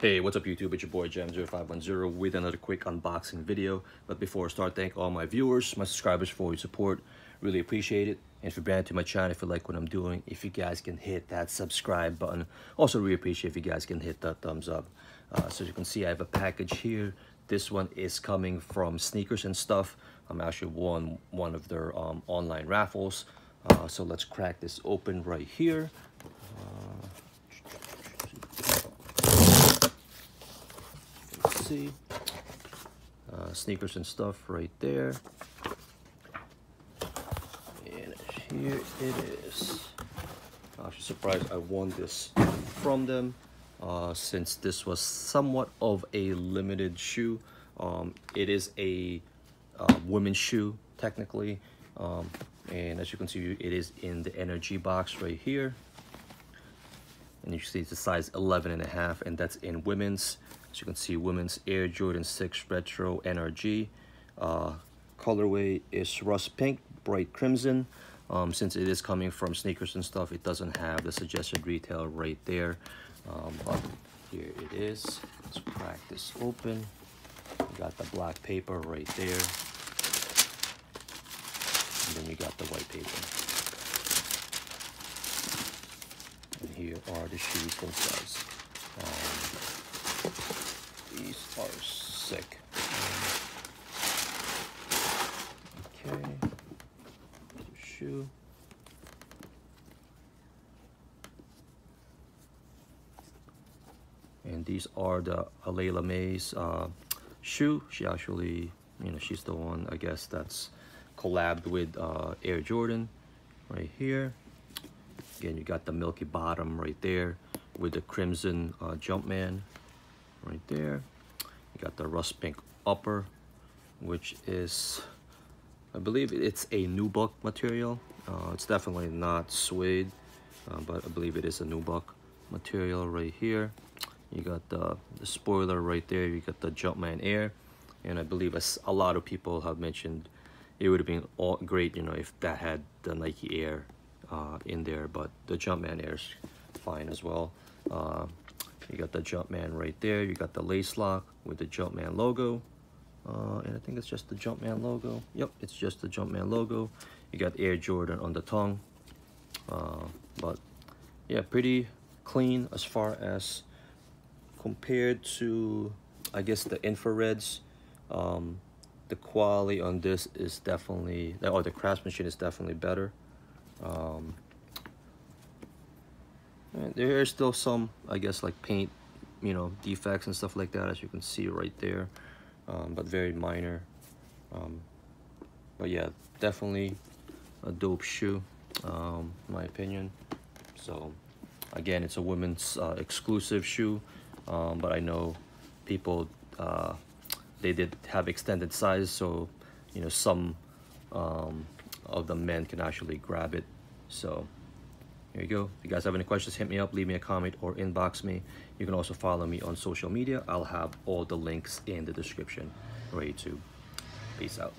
Hey, what's up YouTube? It's your boy Jam0510 with another quick unboxing video. But before I start, thank all my viewers, my subscribers for your support. Really appreciate it. And if you're brand new to my channel, if you like what I'm doing, if you guys can hit that subscribe button. Also really appreciate if you guys can hit that thumbs up. So as you can see, I have a package here. This one is coming from Sneakersnstuff. I'm actually won one of their online raffles. So let's crack this open right here. See, Sneakersnstuff right there, and here it is. I'm actually surprised I won this from them, since this was somewhat of a limited shoe. It is a women's shoe technically, and as you can see, it is in the energy box right here, and you see it's a size 11.5, and that's in women's. As you can see, women's Air Jordan 6 Retro NRG. Colorway is rust pink, bright crimson. Since it is coming from Sneakersnstuff, it doesn't have the suggested retail right there. But here it is. Let's crack this open. You got the black paper right there. And then you got the white paper. And here are the shoes themselves. These are sick. Okay, shoe. And these are the Aleali May's shoe. She actually, she's the one, I guess, that's collabed with Air Jordan right here. Again, you got the milky bottom right there with the crimson Jumpman right there. You got the rust pink upper, which is, I believe it's a nubuck material. It's definitely not suede, but I believe it is a nubuck material right here. You got the spoiler right there. You got the Jumpman Air, and I believe a lot of people have mentioned it would have been great, if that had the Nike Air in there, but the Jumpman Air is fine as well. You got the Jumpman right there. You got the lace lock with the Jumpman logo. And I think it's just the Jumpman logo. Yep, it's just the Jumpman logo. You got Air Jordan on the tongue. But yeah, pretty clean as far as compared to, I guess, the infrareds. The quality on this is definitely, or the craftsmanship is definitely better. And there is still some, I guess, like paint, defects and stuff like that, as you can see right there, but very minor. But yeah, definitely a dope shoe, in my opinion. So again, it's a women's exclusive shoe, but I know people, they did have extended size, so some of the men can actually grab it. So here you go. If you guys have any questions, hit me up, leave me a comment, or inbox me. You can also follow me on social media. I'll have all the links in the description for YouTube. Peace out.